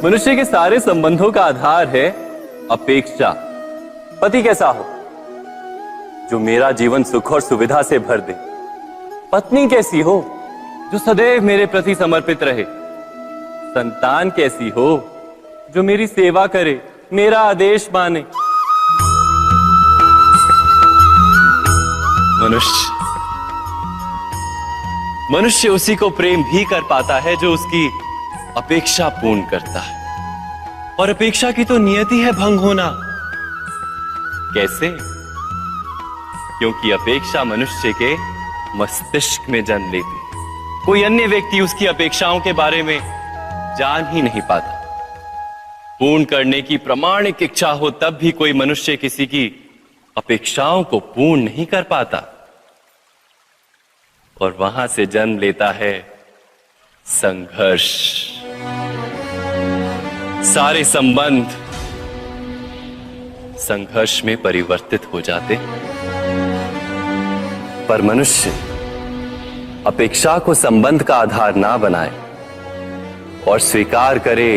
मनुष्य के सारे संबंधों का आधार है अपेक्षा। पति कैसा हो जो मेरा जीवन सुख और सुविधा से भर दे। पत्नी कैसी हो जो सदैव मेरे प्रति समर्पित रहे। संतान कैसी हो जो मेरी सेवा करे, मेरा आदेश माने। मनुष्य उसी को प्रेम भी कर पाता है जो उसकी अपेक्षा पूर्ण करता है। और अपेक्षा की तो नियति है भंग होना। कैसे? क्योंकि अपेक्षा मनुष्य के मस्तिष्क में जन्म लेती है। कोई अन्य व्यक्ति उसकी अपेक्षाओं के बारे में जान ही नहीं पाता। पूर्ण करने की प्रामाणिक इच्छा हो तब भी कोई मनुष्य किसी की अपेक्षाओं को पूर्ण नहीं कर पाता। और वहां से जन्म लेता है संघर्ष। सारे संबंध संघर्ष में परिवर्तित हो जाते। पर मनुष्य अपेक्षा को संबंध का आधार ना बनाए और स्वीकार करे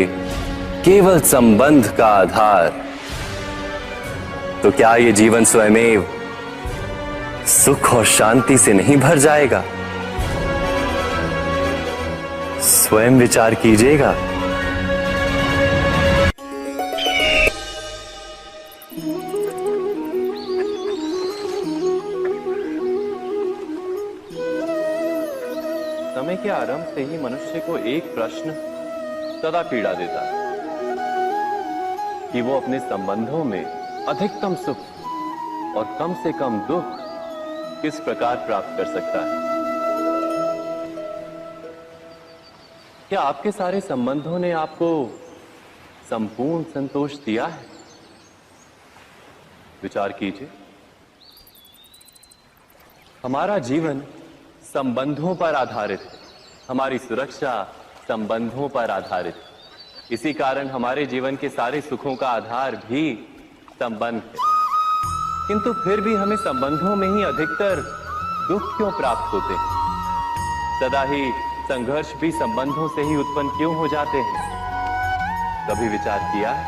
केवल संबंध का आधार, तो क्या ये जीवन स्वयमेव सुख और शांति से नहीं भर जाएगा? स्वयं विचार कीजिएगा। समय के आरंभ से ही मनुष्य को एक प्रश्न सदा पीड़ा देता है कि वो अपने संबंधों में अधिकतम सुख और कम से कम दुख किस प्रकार प्राप्त कर सकता है। क्या आपके सारे संबंधों ने आपको संपूर्ण संतोष दिया है? विचार कीजिए। हमारा जीवन संबंधों पर आधारित है। हमारी सुरक्षा संबंधों पर आधारित है। इसी कारण हमारे जीवन के सारे सुखों का आधार भी संबंध है। किंतु फिर भी हमें संबंधों में ही अधिकतर दुख क्यों प्राप्त होते हैं? सदा ही संघर्ष भी संबंधों से ही उत्पन्न क्यों हो जाते हैं? कभी विचार किया है?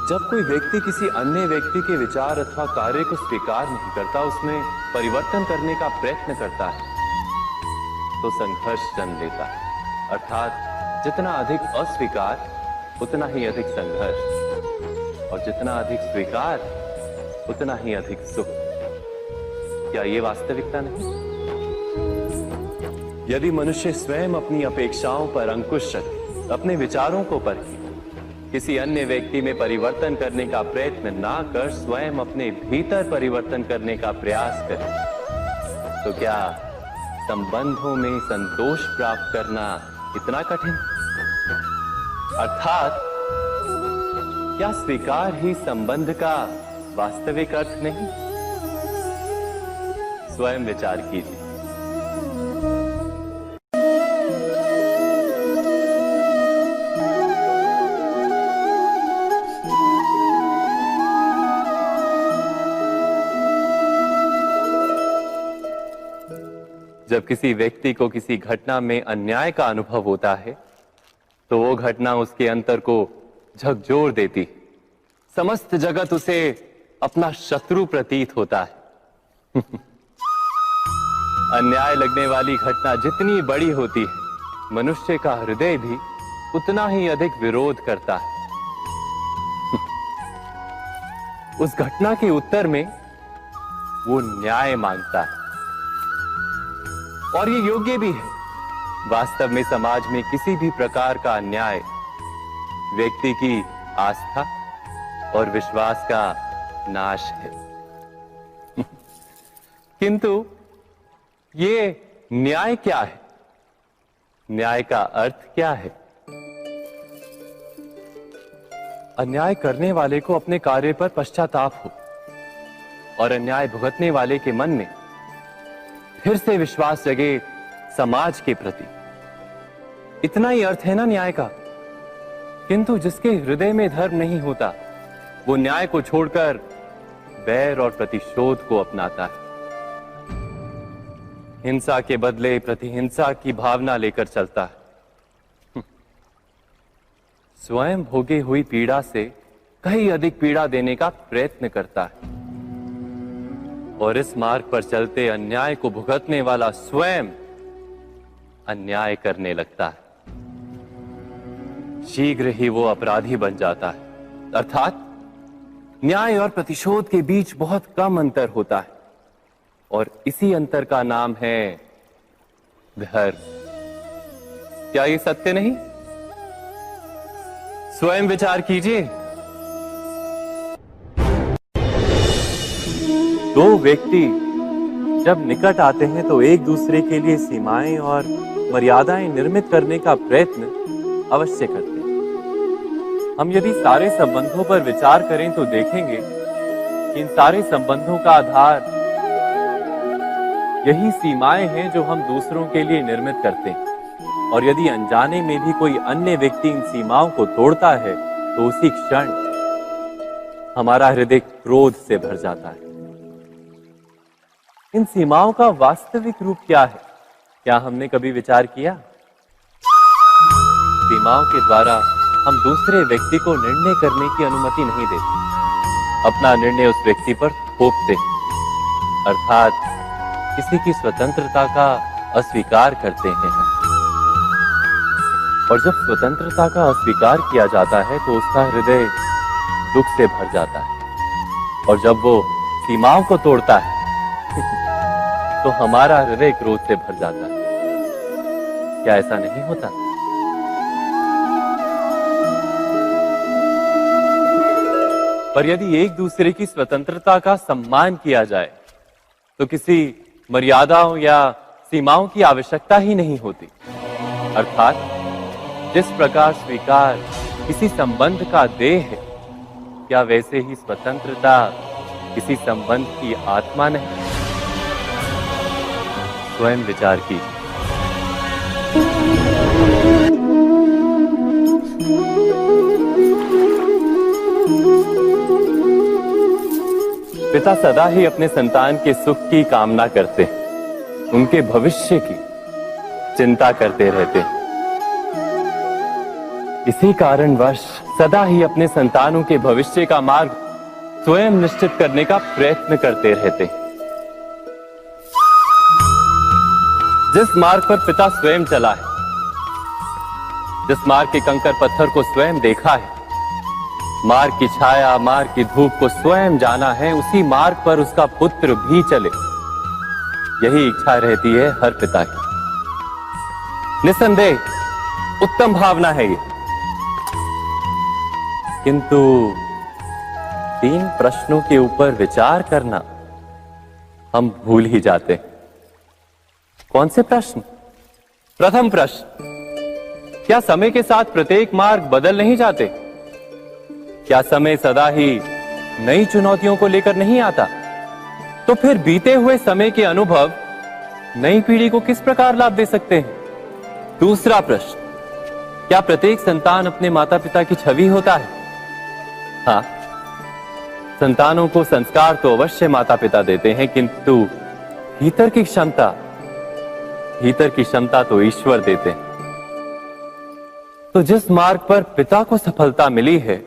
जब कोई व्यक्ति किसी अन्य व्यक्ति के विचार अथवा कार्य को स्वीकार नहीं करता, उसमें परिवर्तन करने का प्रयत्न करता है, तो संघर्ष जन्म लेता है। अर्थात जितना अधिक अस्वीकार उतना ही अधिक संघर्ष, और जितना अधिक स्वीकार उतना ही अधिक सुख। क्या ये वास्तविकता नहीं? यदि मनुष्य स्वयं अपनी अपेक्षाओं पर अंकुश रखे, अपने विचारों को परखे, किसी अन्य व्यक्ति में परिवर्तन करने का प्रयत्न ना कर स्वयं अपने भीतर परिवर्तन करने का प्रयास करे, तो क्या संबंधों में संतोष प्राप्त करना इतना कठिन? अर्थात क्या स्वीकार ही संबंध का वास्तविक अर्थ नहीं? स्वयं विचार कीजिए। जब किसी व्यक्ति को किसी घटना में अन्याय का अनुभव होता है, तो वो घटना उसके अंतर को झकझोर देती। समस्त जगत उसे अपना शत्रु प्रतीत होता है। अन्याय लगने वाली घटना जितनी बड़ी होती है, मनुष्य का हृदय भी उतना ही अधिक विरोध करता है। उस घटना के उत्तर में वो न्याय मांगता है, और ये योग्य भी है। वास्तव में समाज में किसी भी प्रकार का अन्याय व्यक्ति की आस्था और विश्वास का नाश है। किंतु ये न्याय क्या है? न्याय का अर्थ क्या है? अन्याय करने वाले को अपने कार्य पर पश्चाताप हो और अन्याय भुगतने वाले के मन में फिर से विश्वास जगे समाज के प्रति। इतना ही अर्थ है ना न्याय का। किंतु जिसके हृदय में धर्म नहीं होता, वो न्याय को छोड़कर वैर और प्रतिशोध को अपनाता है। हिंसा के बदले प्रतिहिंसा की भावना लेकर चलता है। स्वयं भोगी हुई पीड़ा से कहीं अधिक पीड़ा देने का प्रयत्न करता है और इस मार्ग पर चलते अन्याय को भुगतने वाला स्वयं अन्याय करने लगता है। शीघ्र ही वो अपराधी बन जाता है, अर्थात न्याय और प्रतिशोध के बीच बहुत कम अंतर होता है और इसी अंतर का नाम है धर्म। क्या ये सत्य नहीं? स्वयं विचार कीजिए। दो व्यक्ति जब निकट आते हैं तो एक दूसरे के लिए सीमाएं और मर्यादाएं निर्मित करने का प्रयत्न अवश्य करते हैं। हम यदि सारे संबंधों पर विचार करें तो देखेंगे कि इन सारे संबंधों का आधार यही सीमाएं हैं जो हम दूसरों के लिए निर्मित करते हैं। और यदि अनजाने में भी कोई अन्य व्यक्ति इन सीमाओं को तोड़ता है तो उसी क्षण हमारा हृदय क्रोध से भर जाता है। इन सीमाओं का वास्तविक रूप क्या है? क्या हमने कभी विचार किया? सीमाओं के द्वारा हम दूसरे व्यक्ति को निर्णय करने की अनुमति नहीं देते, अपना निर्णय उस व्यक्ति पर थोपते, अर्थात किसी की स्वतंत्रता का अस्वीकार करते हैं। और जब स्वतंत्रता का अस्वीकार किया जाता है तो उसका हृदय दुख से भर जाता है और जब वो सीमाओं को तोड़ता है तो हमारा हृदय क्रोध से भर जाता है। क्या ऐसा नहीं होता? पर यदि एक दूसरे की स्वतंत्रता का सम्मान किया जाए तो किसी मर्यादाओं या सीमाओं की आवश्यकता ही नहीं होती। अर्थात जिस प्रकार स्वीकार किसी संबंध का देह है, क्या वैसे ही स्वतंत्रता किसी संबंध की आत्मा नहीं? स्वयं विचार कीजिए। पिता सदा ही अपने संतान के सुख की कामना करते हैं, उनके भविष्य की चिंता करते रहते हैं। इसी कारणवश सदा ही अपने संतानों के भविष्य का मार्ग स्वयं निश्चित करने का प्रयत्न करते रहते हैं। जिस मार्ग पर पिता स्वयं चला है, जिस मार्ग के कंकर पत्थर को स्वयं देखा है, मार्ग की छाया, मार्ग की धूप को स्वयं जाना है, उसी मार्ग पर उसका पुत्र भी चले, यही इच्छा रहती है हर पिता की। निसंदेह उत्तम भावना है ये, किंतु 3 प्रश्नों के ऊपर विचार करना हम भूल ही जाते। कौन से प्रश्न? प्रथम प्रश्न, क्या समय के साथ प्रत्येक मार्ग बदल नहीं जाते? क्या समय सदा ही नई चुनौतियों को लेकर नहीं आता? तो फिर बीते हुए समय के अनुभव नई पीढ़ी को किस प्रकार लाभ दे सकते हैं? दूसरा प्रश्न, क्या प्रत्येक संतान अपने माता पिता की छवि होता है? हाँ, संतानों को संस्कार तो अवश्य माता पिता देते हैं, किंतु भीतर की क्षमता तो ईश्वर देते हैं। तो जिस मार्ग पर पिता को सफलता मिली है,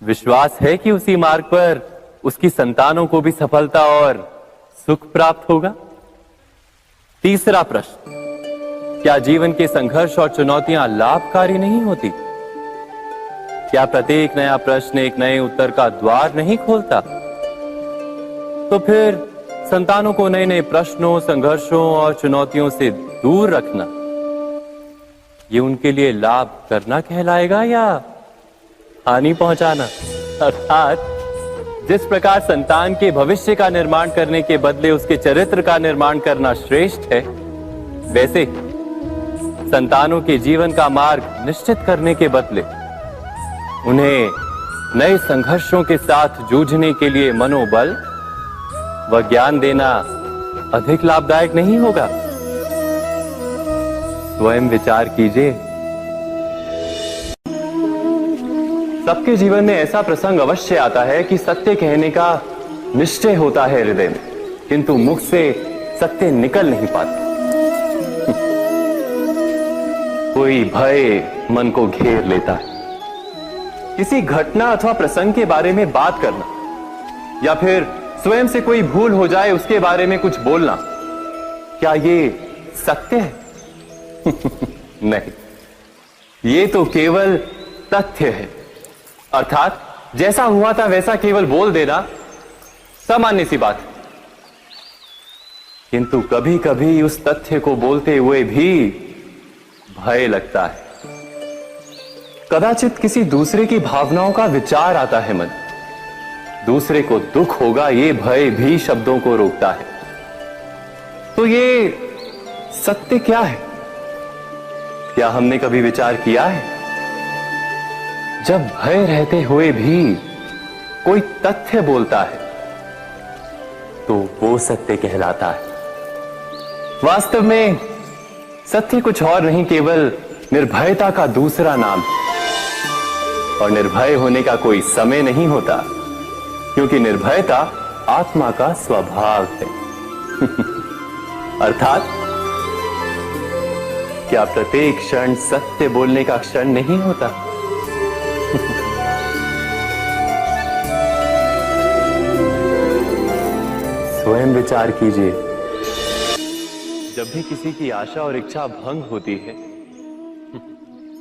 विश्वास है कि उसी मार्ग पर उसकी संतानों को भी सफलता और सुख प्राप्त होगा। तीसरा प्रश्न, क्या जीवन के संघर्ष और चुनौतियां लाभकारी नहीं होती? क्या प्रत्येक नया प्रश्न एक नए उत्तर का द्वार नहीं खोलता? तो फिर संतानों को नए नए प्रश्नों, संघर्षों और चुनौतियों से दूर रखना, ये उनके लिए लाभ करना कहलाएगा या हानि पहुंचाना? अर्थात जिस प्रकार संतान के भविष्य का निर्माण करने के बदले उसके चरित्र का निर्माण करना श्रेष्ठ है, वैसे संतानों के जीवन का मार्ग निश्चित करने के बदले उन्हें नए संघर्षों के साथ जूझने के लिए मनोबल व ज्ञान देना अधिक लाभदायक नहीं होगा? स्वयं विचार कीजिए। सबके जीवन में ऐसा प्रसंग अवश्य आता है कि सत्य कहने का निश्चय होता है हृदय में, किंतु मुख से सत्य निकल नहीं पाते। कोई भय मन को घेर लेता है। किसी घटना अथवा प्रसंग के बारे में बात करना या फिर स्वयं से कोई भूल हो जाए उसके बारे में कुछ बोलना, क्या ये सत्य है? नहीं, ये तो केवल तथ्य है। अर्थात जैसा हुआ था वैसा केवल बोल देना सामान्य सी बात है। किंतु कभी कभी उस तथ्य को बोलते हुए भी भय लगता है। कदाचित किसी दूसरे की भावनाओं का विचार आता है मन, दूसरे को दुख होगा ये भय भी शब्दों को रोकता है। तो ये सत्य क्या है? क्या हमने कभी विचार किया है? जब भय रहते हुए भी कोई तथ्य बोलता है तो वो सत्य कहलाता है। वास्तव में सत्य कुछ और नहीं, केवल निर्भयता का दूसरा नाम है। और निर्भय होने का कोई समय नहीं होता, क्योंकि निर्भयता आत्मा का स्वभाव है। अर्थात क्या प्रत्येक क्षण सत्य बोलने का क्षण नहीं होता? स्वयं विचार कीजिए। जब भी किसी की आशा और इच्छा भंग होती है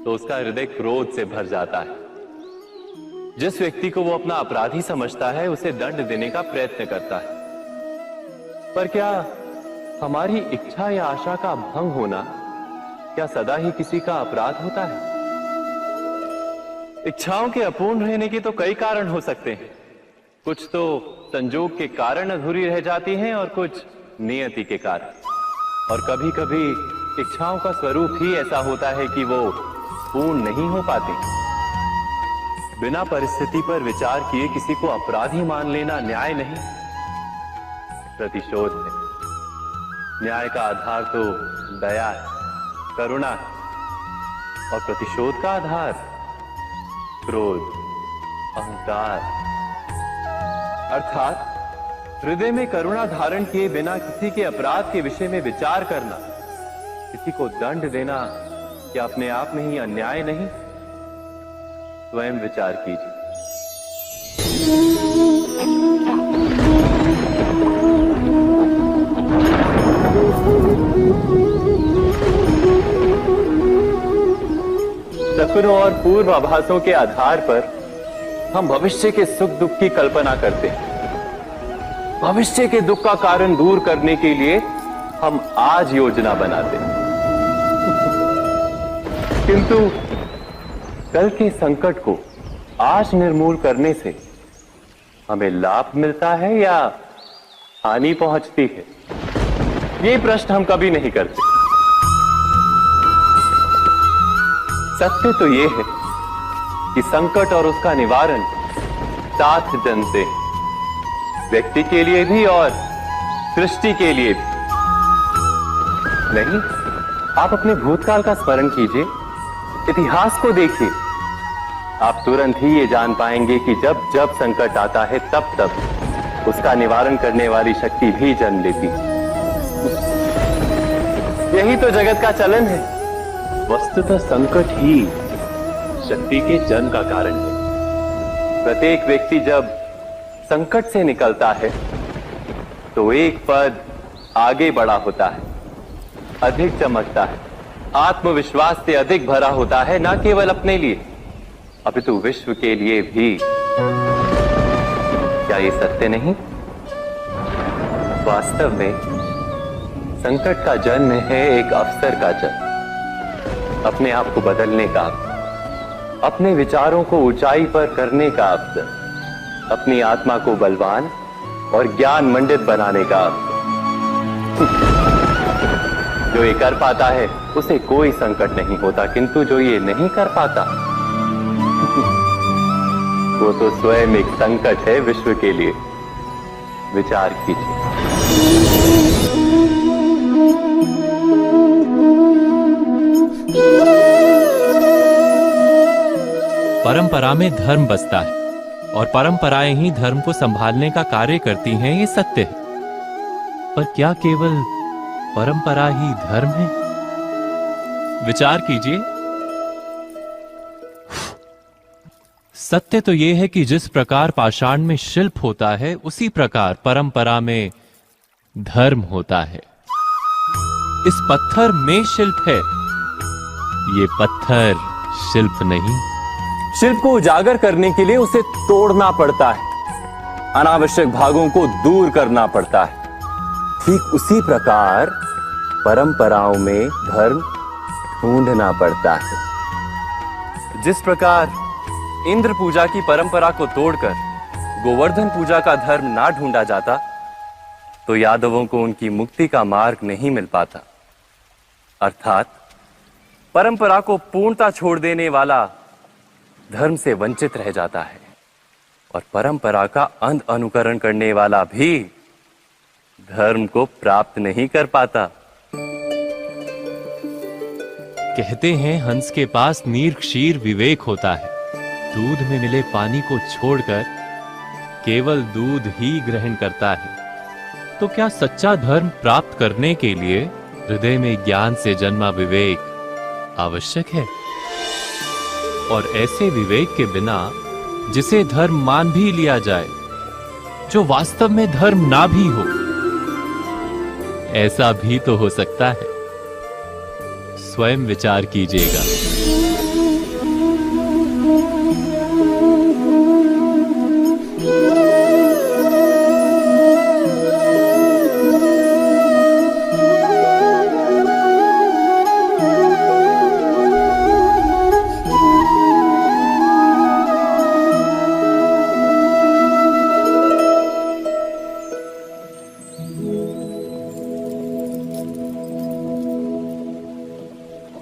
तो उसका हृदय क्रोध से भर जाता है। जिस व्यक्ति को वो अपना अपराधी समझता है उसे दंड देने का प्रयत्न करता है। पर क्या हमारी इच्छा या आशा का भंग होना क्या सदा ही किसी का अपराध होता है? इच्छाओं के अपूर्ण रहने के तो कई कारण हो सकते हैं। कुछ तो संजोग के कारण अधूरी रह जाती हैं और कुछ नियति के कारण। और कभी कभी इच्छाओं का स्वरूप ही ऐसा होता है कि वो पूर्ण नहीं हो पाती। बिना परिस्थिति पर विचार किए किसी को अपराधी मान लेना न्याय नहीं, प्रतिशोध है। न्याय का आधार तो दया है, करुणा है, और प्रतिशोध का आधार क्रोध, अहंकार। अर्थात हृदय में करुणा धारण किए बिना किसी के अपराध के विषय में विचार करना, किसी को दंड देना, क्या अपने आप में ही अन्याय नहीं? स्वयं विचार कीजिए। सपनों और पूर्वाभासों के आधार पर हम भविष्य के सुख दुख की कल्पना करते हैं। भविष्य के दुख का कारण दूर करने के लिए हम आज योजना बनाते हैं। किंतु कल के संकट को आज निर्मूल करने से हमें लाभ मिलता है या हानि पहुंचती है? ये प्रश्न हम कभी नहीं करते। सत्य तो ये है कि संकट और उसका निवारण साथ जन से, व्यक्ति के लिए भी और सृष्टि के लिए भी। नहीं, आप अपने भूतकाल का स्मरण कीजिए, इतिहास को देखिए। आप तुरंत ही ये जान पाएंगे कि जब जब संकट आता है तब तब उसका निवारण करने वाली शक्ति भी जन्म लेती है। यही तो जगत का चलन है। वस्तुतः संकट ही शक्ति के जन्म का कारण है। प्रत्येक व्यक्ति जब संकट से निकलता है तो एक पद आगे बढ़ा होता है, अधिक चमकता है, आत्मविश्वास से अधिक भरा होता है, न केवल अपने लिए अपितु विश्व के लिए भी। क्या ये सत्य नहीं? वास्तव में संकट का जन्म है एक अवसर का जन्म, अपने आप को बदलने का, अपने विचारों को ऊंचाई पर करने का अवसर, अपनी आत्मा को बलवान और ज्ञान मंडित बनाने का अवसर। जो ये कर पाता है उसे कोई संकट नहीं होता, किंतु जो ये नहीं कर पाता वो तो स्वयं एक संकट है विश्व के लिए। विचार कीजिए। परंपरा में धर्म बसता है और परंपराएं ही धर्म को संभालने का कार्य करती हैं, ये सत्य है। पर क्या केवल परंपरा ही धर्म है? विचार कीजिए। सत्य तो यह है कि जिस प्रकार पाषाण में शिल्प होता है, उसी प्रकार परंपरा में धर्म होता है। इस पत्थर में शिल्प है, ये पत्थर शिल्प नहीं। शिल्प को उजागर करने के लिए उसे तोड़ना पड़ता है, अनावश्यक भागों को दूर करना पड़ता है। ठीक उसी प्रकार परंपराओं में धर्म ढूंढना पड़ता है। जिस प्रकार इंद्र पूजा की परंपरा को तोड़कर गोवर्धन पूजा का धर्म ना ढूंढा जाता, तो यादवों को उनकी मुक्ति का मार्ग नहीं मिल पाता। अर्थात परंपरा को पूर्णता छोड़ देने वाला धर्म से वंचित रह जाता है, और परंपरा का अंध अनुकरण करने वाला भी धर्म को प्राप्त नहीं कर पाता। कहते हैं हंस के पास नीर क्षीर विवेक होता है। दूध में मिले पानी को छोड़कर केवल दूध ही ग्रहण करता है। तो क्या सच्चा धर्म प्राप्त करने के लिए हृदय में ज्ञान से जन्मा विवेक आवश्यक है? और ऐसे विवेक के बिना जिसे धर्म मान भी लिया जाए, जो वास्तव में धर्म ना भी हो, ऐसा भी तो हो सकता है। स्वयं विचार कीजिएगा।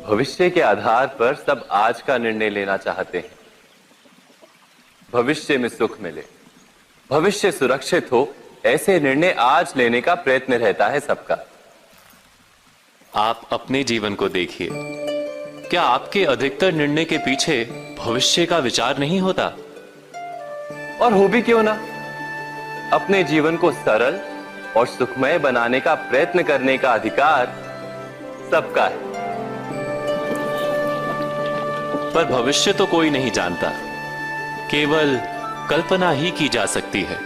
भविष्य के आधार पर सब आज का निर्णय लेना चाहते हैं। भविष्य में सुख मिले, भविष्य सुरक्षित हो, ऐसे निर्णय आज लेने का प्रयत्न रहता है सबका। आप अपने जीवन को देखिए। क्या आपके अधिकतर निर्णय के पीछे भविष्य का विचार नहीं होता? और हो भी क्यों ना। अपने जीवन को सरल और सुखमय बनाने का प्रयत्न करने का अधिकार सबका है। पर भविष्य तो कोई नहीं जानता, केवल कल्पना ही की जा सकती है।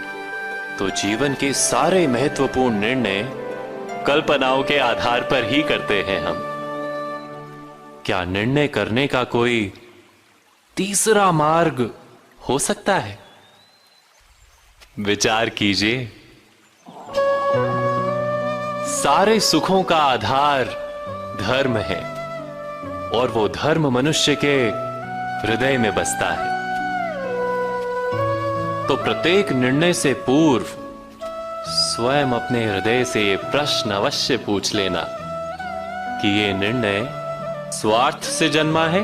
तो जीवन के सारे महत्वपूर्ण निर्णय कल्पनाओं के आधार पर ही करते हैं हम। क्या निर्णय करने का कोई तीसरा मार्ग हो सकता है? विचार कीजिए। सारे सुखों का आधार धर्म है, और वो धर्म मनुष्य के हृदय में बसता है। तो प्रत्येक निर्णय से पूर्व स्वयं अपने हृदय से ये प्रश्न अवश्य पूछ लेना कि ये निर्णय स्वार्थ से जन्मा है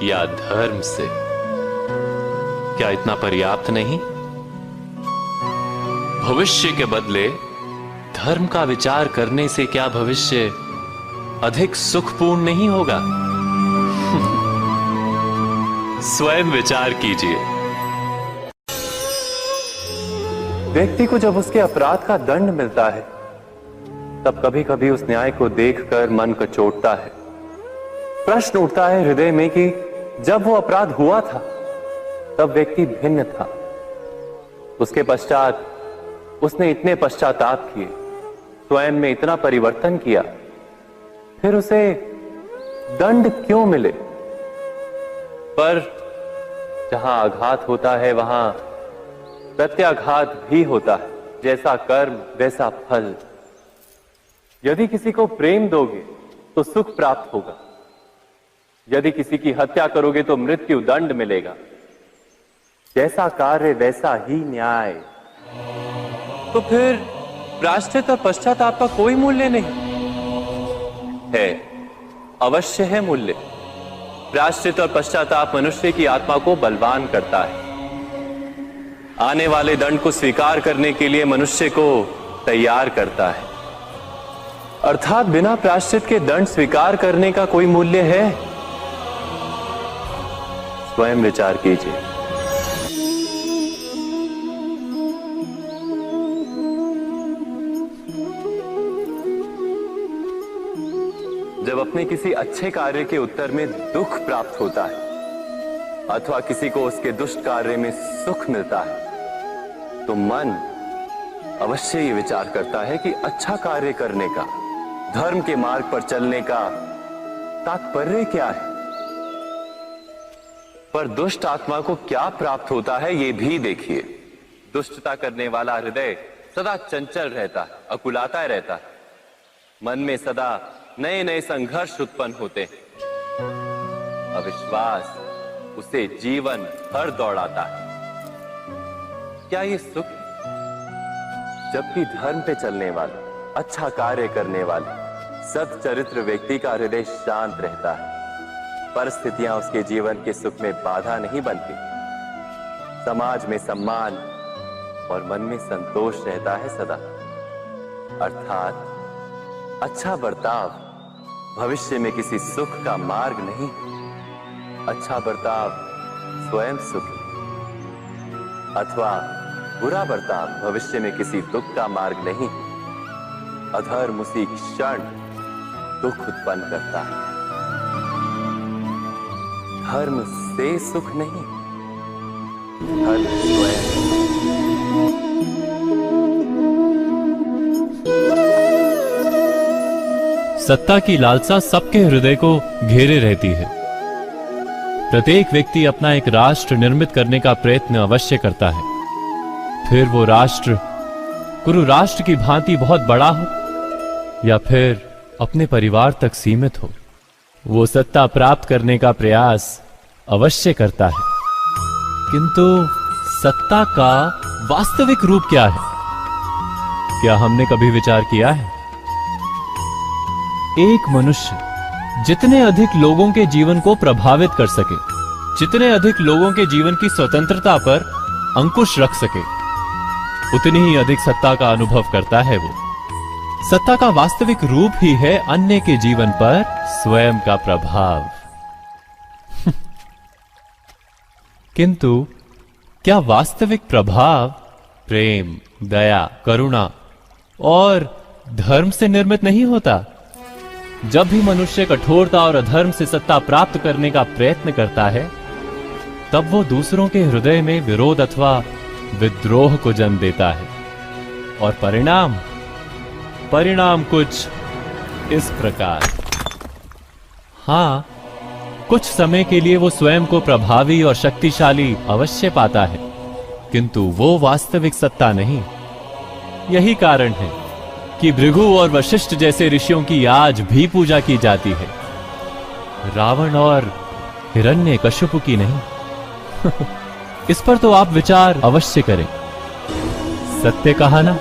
या धर्म से। क्या इतना पर्याप्त नहीं? भविष्य के बदले धर्म का विचार करने से क्या भविष्य अधिक सुखपूर्ण नहीं होगा? स्वयं विचार कीजिए। व्यक्ति को जब उसके अपराध का दंड मिलता है, तब कभी कभी उस न्याय को देखकर मन कचोटता है। प्रश्न उठता है हृदय में कि जब वो अपराध हुआ था, तब व्यक्ति भिन्न था। उसके पश्चात उसने इतने पश्चाताप किए, स्वयं में इतना परिवर्तन किया, फिर उसे दंड क्यों मिले? पर जहां आघात होता है, वहां प्रत्याघात भी होता है। जैसा कर्म वैसा फल। यदि किसी को प्रेम दोगे तो सुख प्राप्त होगा, यदि किसी की हत्या करोगे तो मृत्यु दंड मिलेगा। जैसा कार्य वैसा ही न्याय। तो फिर प्रायश्चित और पश्चाताप का कोई मूल्य नहीं है? अवश्य है मूल्य। प्रायश्चित और पश्चाताप मनुष्य की आत्मा को बलवान करता है। आने वाले दंड को स्वीकार करने के लिए मनुष्य को तैयार करता है। अर्थात बिना प्रायश्चित के दंड स्वीकार करने का कोई मूल्य है? स्वयं विचार कीजिए। जब अपने किसी अच्छे कार्य के उत्तर में दुख प्राप्त होता है अथवा किसी को उसके दुष्ट कार्य में सुख मिलता है, तो मन अवश्य ये विचार करता है कि अच्छा कार्य करने का, धर्म के मार्ग पर चलने का तात्पर्य क्या है। पर दुष्ट आत्मा को क्या प्राप्त होता है ये भी देखिए। दुष्टता करने वाला हृदय सदा चंचल रहता है, अकुलाता रहता है। मन में सदा नए नए संघर्ष उत्पन्न होते हैं। अविश्वास उसे जीवन भर दौड़ाता है। क्या ये सुख है? जबकि धर्म पे चलने वाले, अच्छा कार्य करने वाले, सच्चरित्र व्यक्ति का हृदय शांत रहता है। परिस्थितियां उसके जीवन के सुख में बाधा नहीं बनती। समाज में सम्मान और मन में संतोष रहता है सदा। अर्थात अच्छा बर्ताव भविष्य में किसी सुख का मार्ग नहीं, अच्छा बर्ताव स्वयं सुख अथवा बुरा बर्ताव भविष्य में किसी दुख का मार्ग नहीं। अधर्म उसी क्षण दुख उत्पन्न करता है। धर्म से सुख नहीं, धर्म स्वयं। सत्ता की लालसा सबके हृदय को घेरे रहती है। प्रत्येक व्यक्ति अपना एक राष्ट्र निर्मित करने का प्रयत्न अवश्य करता है। फिर वो राष्ट्र कुरु राष्ट्र की भांति बहुत बड़ा हो या फिर अपने परिवार तक सीमित हो, वो सत्ता प्राप्त करने का प्रयास अवश्य करता है। किंतु सत्ता का वास्तविक रूप क्या है? क्या हमने कभी विचार किया है? एक मनुष्य जितने अधिक लोगों के जीवन को प्रभावित कर सके, जितने अधिक लोगों के जीवन की स्वतंत्रता पर अंकुश रख सके, उतनी ही अधिक सत्ता का अनुभव करता है वो। सत्ता का वास्तविक रूप ही है अन्य के जीवन पर स्वयं का प्रभाव। किंतु क्या वास्तविक प्रभाव प्रेम, दया, करुणा और धर्म से निर्मित नहीं होता? जब भी मनुष्य कठोरता और अधर्म से सत्ता प्राप्त करने का प्रयत्न करता है, तब वो दूसरों के हृदय में विरोध अथवा विद्रोह को जन्म देता है। और परिणाम कुछ इस प्रकार। हां, कुछ समय के लिए वो स्वयं को प्रभावी और शक्तिशाली अवश्य पाता है, किंतु वो वास्तविक सत्ता नहीं। यही कारण है कि भृगु और वशिष्ठ जैसे ऋषियों की आज भी पूजा की जाती है, रावण और हिरण्यकश्यप की नहीं। इस पर तो आप विचार अवश्य करें। सत्य कहा ना?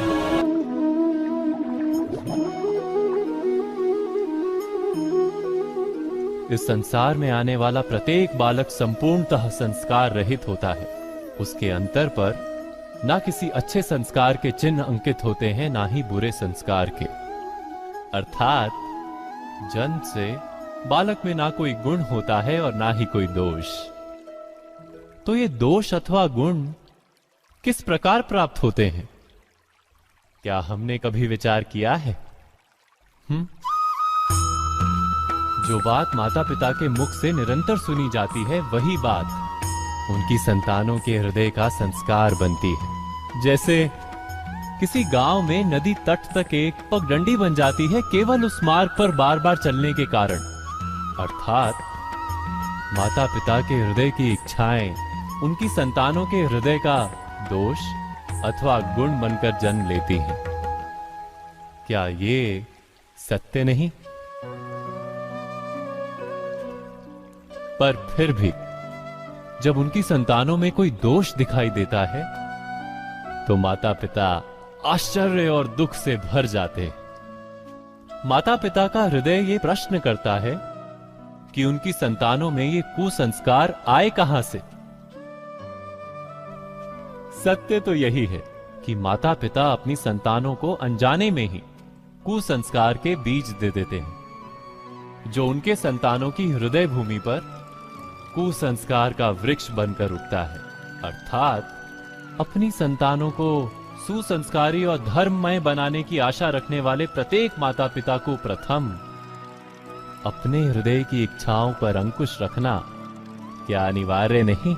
इस संसार में आने वाला प्रत्येक बालक संपूर्णतः संस्कार रहित होता है। उसके अंतर पर ना किसी अच्छे संस्कार के चिन्ह अंकित होते हैं, ना ही बुरे संस्कार के। अर्थात जन्म से बालक में ना कोई गुण होता है और ना ही कोई दोष। तो ये दोष अथवा गुण किस प्रकार प्राप्त होते हैं? क्या हमने कभी विचार किया है? जो बात माता पिता के मुख से निरंतर सुनी जाती है, वही बात उनकी संतानों के हृदय का संस्कार बनती है। जैसे किसी गांव में नदी तट तक एक पगडंडी बन जाती है केवल उस मार्ग पर बार बार चलने के कारण। अर्थात माता पिता के हृदय की इच्छाएं उनकी संतानों के हृदय का दोष अथवा गुण बनकर जन्म लेती हैं। क्या ये सत्य नहीं? पर फिर भी जब उनकी संतानों में कोई दोष दिखाई देता है, तो माता पिता आश्चर्य और दुख से भर जाते हैं। माता पिता का हृदय ये प्रश्न करता है कि उनकी संतानों में ये कुसंस्कार आए कहां से? सत्य तो यही है कि माता पिता अपनी संतानों को अनजाने में ही कुसंस्कार के बीज दे देते हैं, जो उनके संतानों की हृदय भूमि पर कुसंस्कार का वृक्ष बनकर उगता है। अर्थात अपनी संतानों को सुसंस्कारी और धर्ममय बनाने की आशा रखने वाले प्रत्येक माता पिता को प्रथम अपने हृदय की इच्छाओं पर अंकुश रखना क्या अनिवार्य नहीं?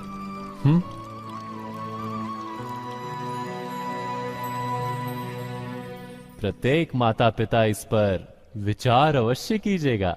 प्रत्येक माता पिता इस पर विचार अवश्य कीजिएगा।